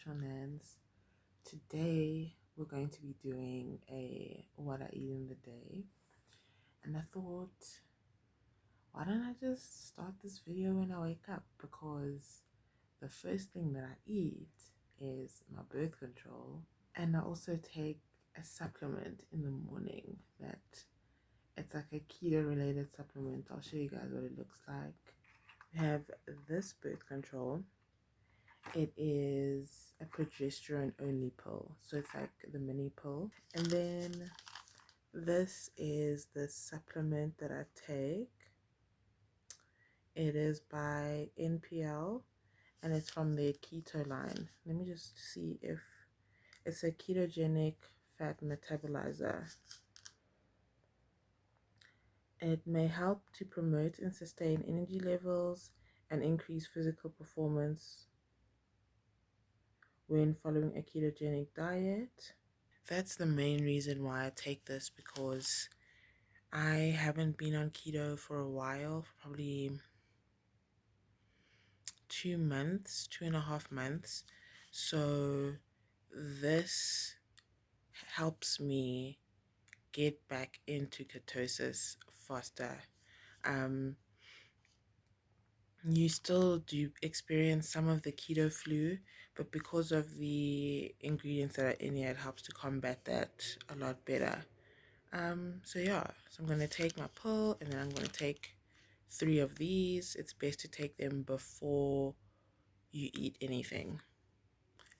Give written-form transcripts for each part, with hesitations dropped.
NaturalNanz. Today we're going to be doing a what I eat in the day, and I thought, why don't I just start this video when I wake up, because the first thing that I eat is my birth control, and I also take a supplement in the morning that it's like a keto related supplement. I'll show you guys what it looks like. We have this birth control. It is a progesterone only pill, so it's like the mini pill. And then this is the supplement that I take. It is by NPL and it's from their keto line. Let me just see if it's a ketogenic fat metabolizer. It may help to promote and sustain energy levels and increase physical performance when following a ketogenic diet. That's the main reason why I take this, because I haven't been on keto for a while, probably 2 months, 2.5 months. So this helps me get back into ketosis faster. You still do experience some of the keto flu, but because of the ingredients that are in here, it helps to combat that a lot better. So I'm going to take my pill, and then I'm going to take 3 of these. It's best to take them before you eat anything.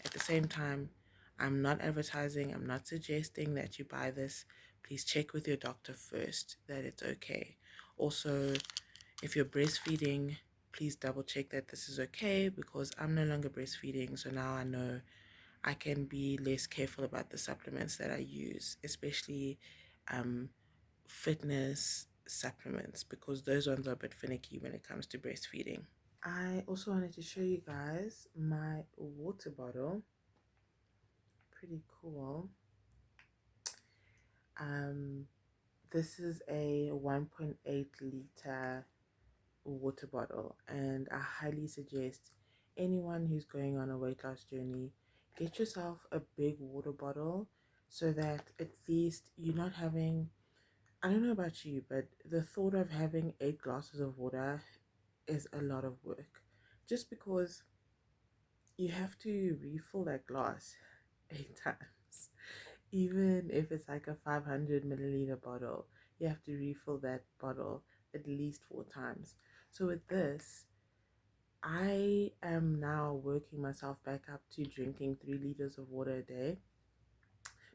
At the same time, I'm not advertising, I'm not suggesting that you buy this. Please check with your doctor first that it's okay. Also, if you're breastfeeding, please double check that this is okay, because I'm no longer breastfeeding, so now I know I can be less careful about the supplements that I use, especially fitness supplements, because those ones are a bit finicky when it comes to breastfeeding. I also wanted to show you guys my water bottle. Pretty cool. This is a 1.8 liter water bottle, and I highly suggest anyone who's going on a weight loss journey, get yourself a big water bottle, so that at least you're not having, I don't know about you, but the thought of having 8 glasses of water is a lot of work, just because you have to refill that glass 8 times. Even if it's like a 500 milliliter bottle, you have to refill that bottle at least 4 times. So with this, I am now working myself back up to drinking 3 liters of water a day,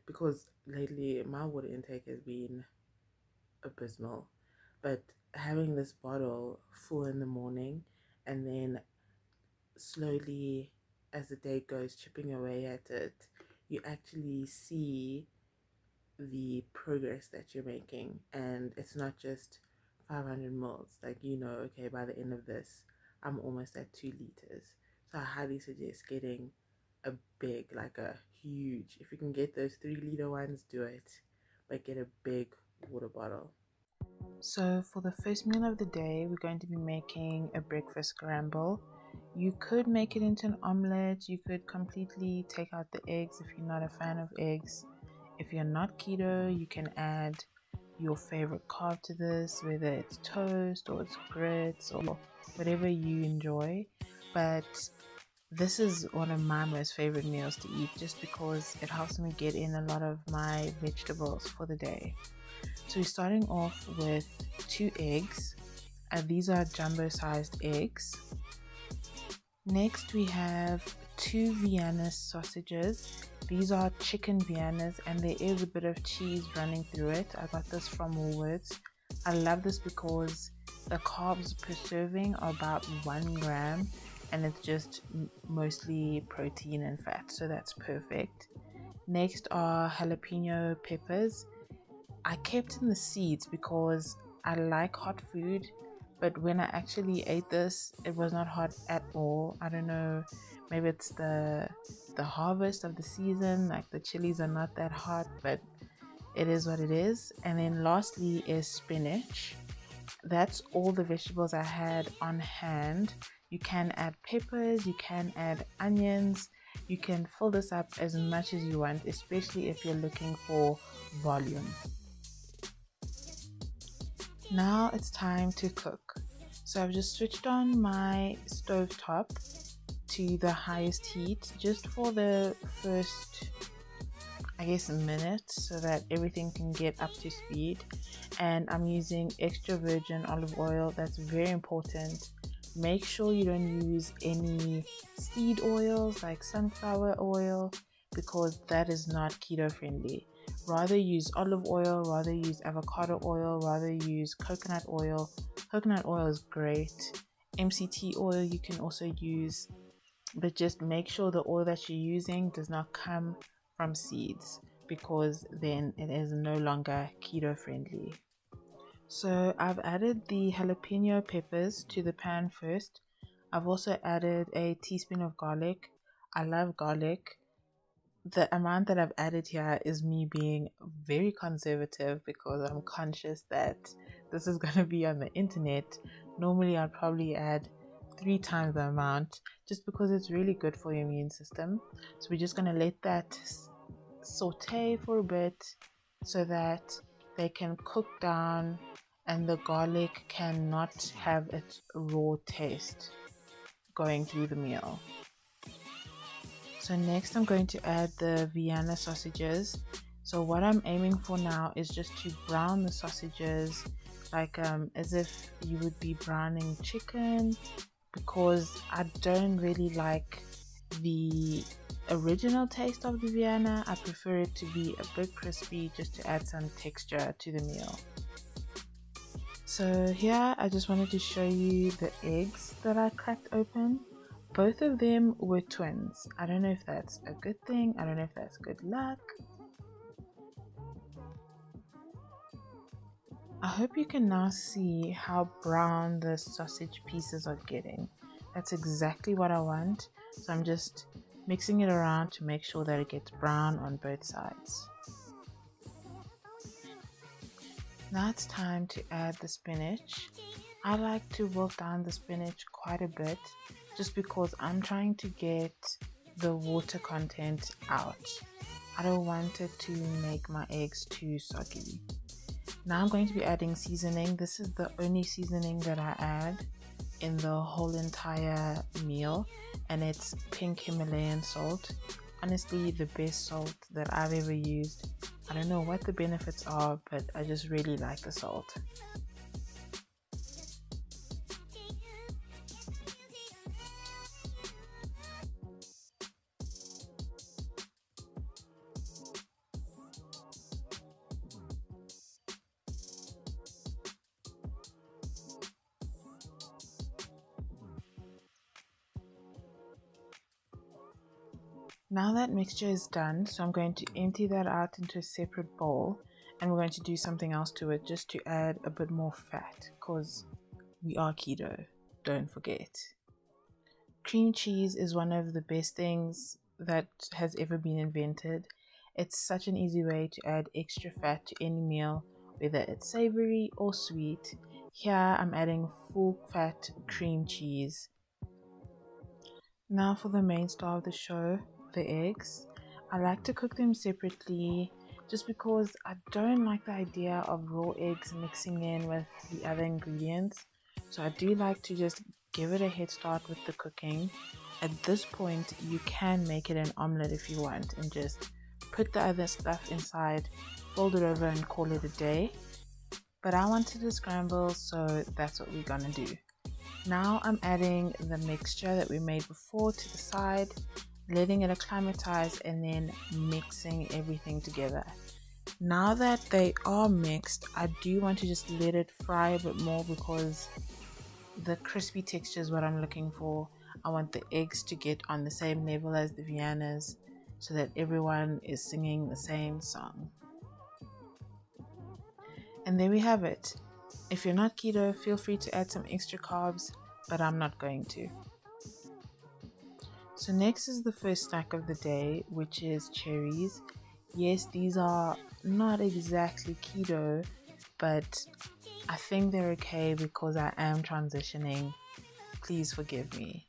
because lately my water intake has been abysmal. But having this bottle full in the morning, and then slowly as the day goes, chipping away at it, you actually see the progress that you're making. And it's not just 500 mils, like, okay, by the end of this I'm almost at 2 liters. So I highly suggest getting a big, like a huge, if you can get those 3 liter ones, do it, but get a big water bottle. So for the first meal of the day, we're going to be making a breakfast scramble. You could make it into an omelette. You could completely take out the eggs if you're not a fan of eggs. If you're not keto, you can add your favorite carb to this, whether it's toast or it's grits or whatever you enjoy. But this is one of my most favorite meals to eat, just because it helps me get in a lot of my vegetables for the day. So we're starting off with 2 eggs, and these are jumbo sized eggs. Next we have 2 Vienna sausages. These are chicken Viennas, and there is a bit of cheese running through it. I got this from Woolworths. I love this because the carbs per serving are about 1 gram, and it's just mostly protein and fat, so that's perfect. Next are jalapeno peppers. I kept in the seeds because I like hot food, but when I actually ate this, it was not hot at all. I don't know, maybe it's the harvest of the season, like the chilies are not that hot, but it is what it is. And then lastly is spinach. That's all the vegetables I had on hand. You can add peppers, you can add onions, You can fill this up as much as you want, especially if you're looking for volume. Now it's time to cook. So I've just switched on my stove top to the highest heat just for the first, I guess, a minute, so that everything can get up to speed. And I'm using extra virgin olive oil. That's very important. Make sure you don't use any seed oils like sunflower oil, because that is not keto friendly. Rather use olive oil, rather use avocado oil, rather use coconut oil. Coconut oil is great. MCT oil you can also use, but just make sure the oil that you're using does not come from seeds, because then it is no longer keto friendly. So I've added the jalapeno peppers to the pan first. I've also added a teaspoon of garlic. I love garlic. The amount that I've added here is me being very conservative, because I'm conscious that this is going to be on the internet. Normally I'd probably add 3 times the amount, just because it's really good for your immune system. So we're just going to let that saute for a bit so that they can cook down and the garlic cannot have its raw taste going through the meal. So next I'm going to add the Vienna sausages. So what I'm aiming for now is just to brown the sausages like as if you would be browning chicken, because I don't really like the original taste of the Vienna. I prefer it to be a bit crispy, just to add some texture to the meal. So here I just wanted to show you the eggs that I cracked open. Both of them were twins. I don't know if that's a good thing. I don't know if that's good luck. I hope you can now see how brown the sausage pieces are getting. That's exactly what I want. So I'm just mixing it around to make sure that it gets brown on both sides. Now it's time to add the spinach. I like to wilt down the spinach quite a bit, just because I'm trying to get the water content out. I don't want it to make my eggs too soggy. Now I'm going to be adding seasoning. This is the only seasoning that I add in the whole entire meal, and it's pink Himalayan salt. Honestly, the best salt that I've ever used. I don't know what the benefits are, but I just really like the salt. Now that mixture is done, so I'm going to empty that out into a separate bowl, and we're going to do something else to it just to add a bit more fat, because we are keto, don't forget. Cream cheese is one of the best things that has ever been invented. It's such an easy way to add extra fat to any meal, whether it's savory or sweet. Here I'm adding full fat cream cheese. Now for the main star of the show, the eggs. I like to cook them separately just because I don't like the idea of raw eggs mixing in with the other ingredients. So I do like to just give it a head start with the cooking. At this point, you can make it an omelette if you want and just put the other stuff inside, fold it over and call it a day. But I wanted a scramble, so that's what we're gonna do. Now I'm adding the mixture that we made before to the side, letting it acclimatize, and then mixing everything together. Now that they are mixed, I do want to just let it fry a bit more, because the crispy texture is what I'm looking for. I want the eggs to get on the same level as the Viennas, so that everyone is singing the same song. And there we have it. If you're not keto, feel free to add some extra carbs, but I'm not going to. So next is the first snack of the day, which is cherries. Yes, these are not exactly keto, but I think they're okay because I am transitioning. Please forgive me.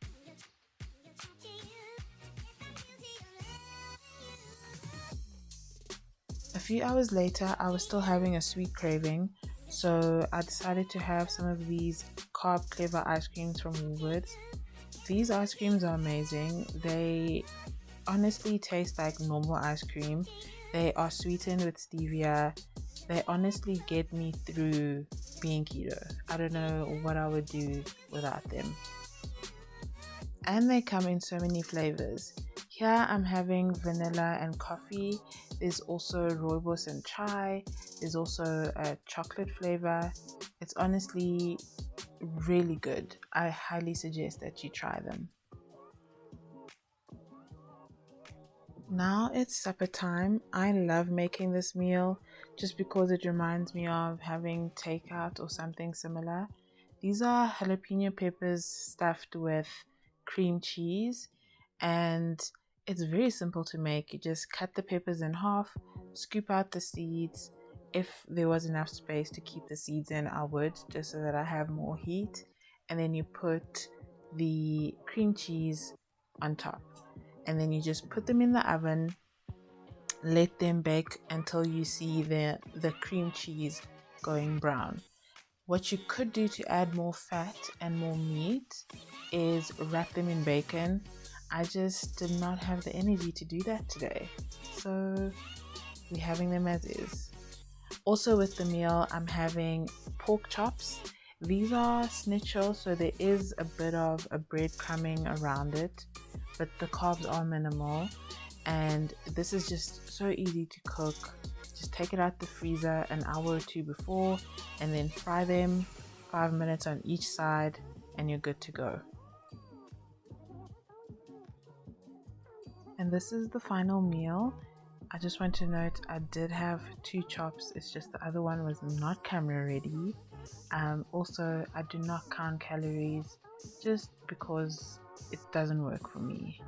few hours later, I was still having a sweet craving, so I decided to have some of these carb clever ice creams from Woolworths. These ice creams are amazing. They honestly taste like normal ice cream. They are sweetened with stevia. They honestly get me through being keto. I don't know what I would do without them. And they come in so many flavors. Here I'm having vanilla and coffee. There's also rooibos and chai. There's also a chocolate flavor. It's honestly really good. I highly suggest that you try them. Now it's supper time. I love making this meal just because it reminds me of having takeout or something similar. These are jalapeno peppers stuffed with cream cheese, and it's very simple to make. You just cut the peppers in half, scoop out the seeds. If there was enough space to keep the seeds in, I would, just so that I have more heat. And then you put the cream cheese on top, and then you just put them in the oven, let them bake until you see the cream cheese going brown. What you could do to add more fat and more meat is wrap them in bacon. I just did not have the energy to do that today, so we're having them as is. Also with the meal, I'm having pork chops. These are schnitzel, so there is a bit of a breadcrumbing around it, but the carbs are minimal. And this is just so easy to cook. Just take it out the freezer an hour or two before, and then fry them 5 minutes on each side, and you're good to go. And this is the final meal. I just want to note I did have two chops, it's just the other one was not camera ready. Also, I do not count calories just because it doesn't work for me.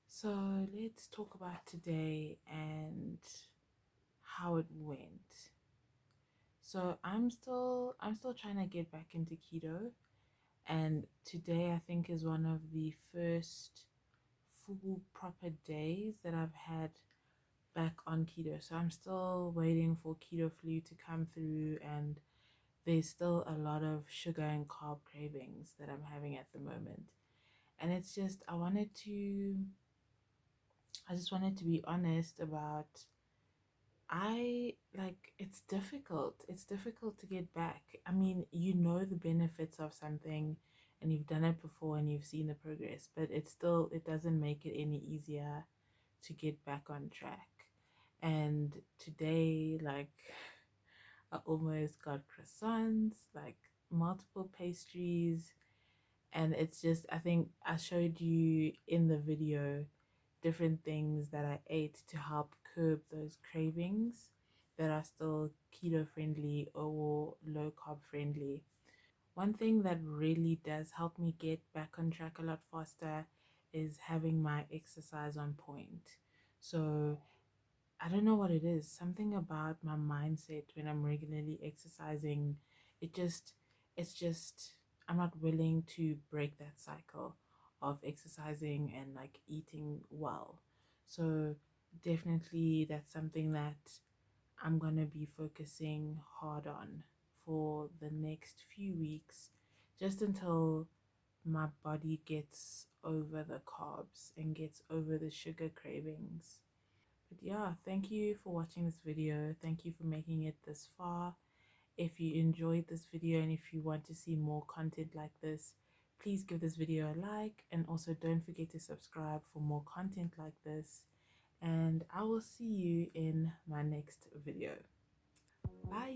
So let's talk about today and how it went. So I'm still trying to get back into keto, and today I think is one of the first full proper days that I've had back on keto. So I'm still waiting for keto flu to come through, and there's still a lot of sugar and carb cravings that I'm having at the moment. And it's just I just wanted to be honest about it's difficult. It's difficult to get back. I mean, you know the benefits of something and you've done it before and you've seen the progress, but it doesn't make it any easier to get back on track. And today, like, I almost got croissants, like multiple pastries, and it's just, I think I showed you in the video different things that I ate to help curb those cravings that are still keto friendly or low carb friendly. One thing that really does help me get back on track a lot faster is having my exercise on point. So I don't know what it is. Something about my mindset when I'm regularly exercising, it just, it's just, I'm not willing to break that cycle of exercising and like eating well. So definitely that's something that I'm going to be focusing hard on for the next few weeks, just until my body gets over the carbs and gets over the sugar cravings. But yeah, thank you for watching this video. Thank you for making it this far. If you enjoyed this video and if you want to see more content like this, please give this video a like, and also don't forget to subscribe for more content like this. And I will see you in my next video. Bye.